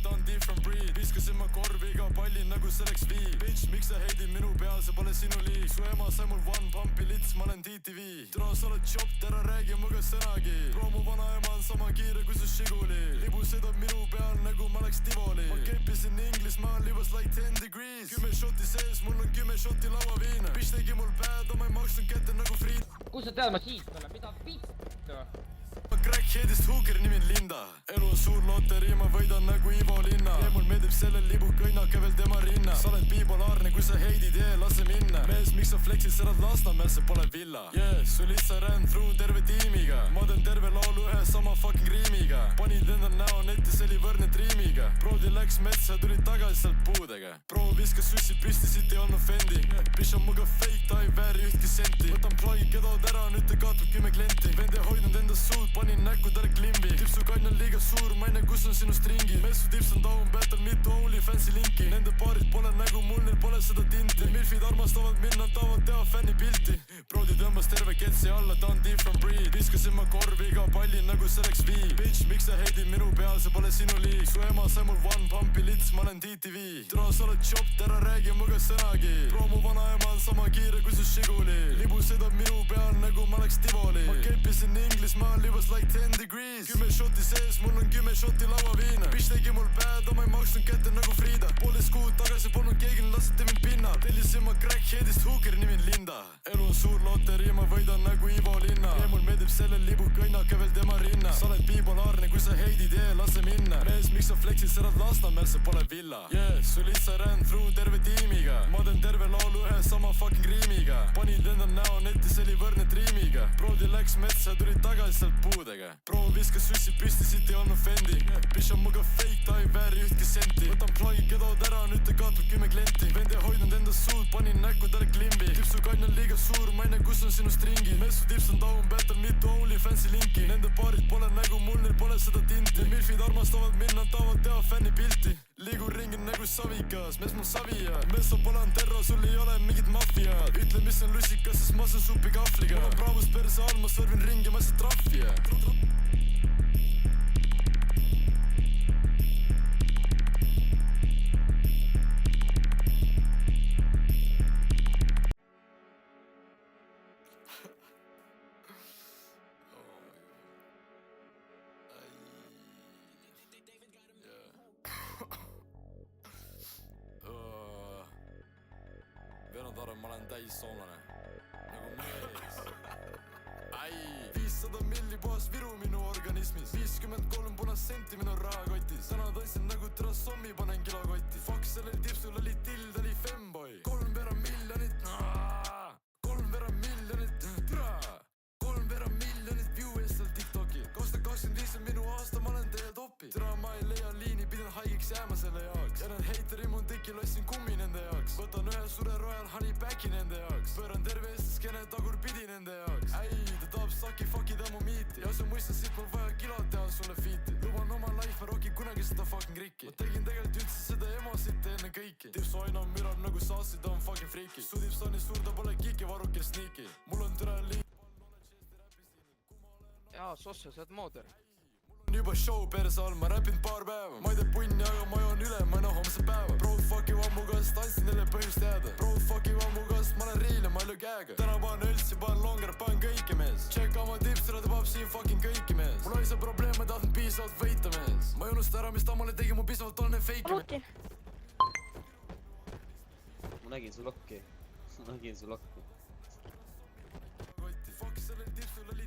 ta on different breed. Viskasin ma korviga pallin nagu selleks viib. Bitch, miks sa heidid minu peal, see pole sinu liig. Su ema sai mul one pumpi lits, ma olen DTV. Täna sa oled chopped, ära räägi muga sõnagi. Bro, mu vanaema on sama kiire kui su Žiguli. Libu sõidab minu peal nagu ma oleks Tivoli. Ma kepisin Inglismaal, it was like 10 degrees. 10 šoti sees, mul on 10 šoti lauaviina. Bitch tegi mul päed, ma ei maksnud kätte nagu friid. Kus sa tead, ma siit olen, mida vittu? Ma crackheadist hooker nimi on Linda. Elu on suur loterii, ma võidan nagu Ivo Linna. Ja mul meeldib sellel libu kõnnake veel tema rinna. Sa oled bipolaarne, kui sa heidid, lase minna. Mees, miks sa flexid, sa oled Lasnamäel, see pole villa. Su lihtsa ran through terve tiimiga. Ma teen terve laulu ühe sama fucking riimiga. Panid enda näo netti, see oli võrdne triimiga. Brodi läks metsa, tuli tagasi sealt puudega. Bro viskas sussi püsti, siit ei olnud fendi. Bitch on muga fake, ta ei vääri ühtki senti. Võtan plagi, kedod ära, nüüd ta kaotab 10 klienti. Vend ei hoidnud enda suud, panin näkku talle klimbi. Tipsukann on liiga suur, ma ei näe, kus on sinu stringi. Messu tips on down battle, mitu OnlyFansi linki. Nende paarid pole nägu mul, neil pole seda tinti. Milfid armastavad mind, nad tahavad teha fännipilti. Brodi tõmbas terve ketsi alla, ta on different breed. Viskasin ma korviga pallin nagu selleks viib. Bitch, miks sa heidid minu peal, see pole sinu liig. Su ema sai mul one pumpi lits, ma olen DTV. Täna sa oled chopped, ära räägi muga sõnagi. Bro, mu vanaema on sama kiire kui su Žiguli. Libu sõidab minu peal nagu ma oleks Tivoli. Ma kepisin Inglismaal, it was like 10 degrees. 10 šoti sees, mul on 10 šoti lauaviina. Bitch tegi mul päed, ma ei maksnud kätte nagu Frida. Poolteist kuud tagasi polnud keegi, lasete mind pinnal. Tellisin ma crackheadist hooker nimi on Linda. Elu on suur loterii, ma võidan nagu Ivo Linna. Ja mul meeldib sellel libu kõnnake veel tema rinna. Sa oled bipolaarne, kui sa heidid, lase minna. Mees, miks sa flexid, sa oled Lasnamäel, see pole villa. Su lihtsa ran through terve tiimiga. Ma teen terve laulu ühe sama fucking riimiga. Panid enda näo netti, see oli võrdne triimiga. Brodi läks metsa, tuli tagasi sealt puudega. Bro viskas sussi püsti, siit ei olnud fendi. Bitch on muga fake, ta ei vääri ühtki senti. Võtan plagi, kedod ära, nüüd ta kaotab 10 klienti. Vend ei hoidnud enda suud, panin näkku talle klimbi. Tipsukann on liiga suur, ma ei näe, kus on sinu stringi. Messu tips on down battle, mitu OnlyFansi linki. Nende paarid pole nägu mul, neil pole seda tinti. Milfid armastavad mind, nad tahavad teha fännipilti. Liigun ringi nagu savikas, mees mul savija. Mees on palan terro, sul ei ole mingit mafiaad. Ütle, mis on lusikas, sest ma saan supi kahvliga. Ma praavus perse all, ma sörvin ringi, ma saan trahvija. Vennad arvan, ma olen täis soomlane nagu mees. 500 milli puhas viru minu organismis. 53 punast senti minu rahakotis. Täna tõstsin nagu trasommi, panen kilokotti. Fuck sellel tipsul oli till, ta oli femboy. 3 miljonit türa. 3 miljonit view eestel TikToki. 2025 on minu aasta, ma olen teie topi. Türa ma ei leia liini, pidin haigeks jääma selle jaoks. Ja need heiteri mun teki lossin kummi nende jaoks. Võtan ühe sure Royal Honey Backi nende jaoks. Pööran terve eestiskene tagur pidi nende jaoks. Ta tahab saki fuck'i ta mu miiti. Ja see mõistas siit mul vaja kilot teha sulle fiiti. Luban oma life, ma rokin kunagi seda fucking rikki. Ma tegin tegelikult üldse seda emosit enne kõiki. Tipsu aina mürab nagu saassi, ta on fucking freaki. Su tips on nii suur, ta pole kiki, varukil sneaky. Mul on türa liin. Jaa, Sosse, sa oled mooder. Juba show perse all, ma räpin paar päeva. Ma ei tee punni, aga ma joon üle, ma ei näe homse päeva. Bro fuck you ammu kast, andsin neile põhjust jääda. Bro fuck you ammu kast, ma olen riil ja ma ei löö käega. Täna panen õltsi, panen longer, panen kõiki mees. Check oma tipsile, ta paab siin fucking kõiki mees. Mul oli see probleem, ma tahtnud piisavalt võita mees. Ma ei unusta ära, mis ta mulle tegi, mu piisavalt on need fake mees. Ma nägin su lokki. Fuck sellel tipsul oli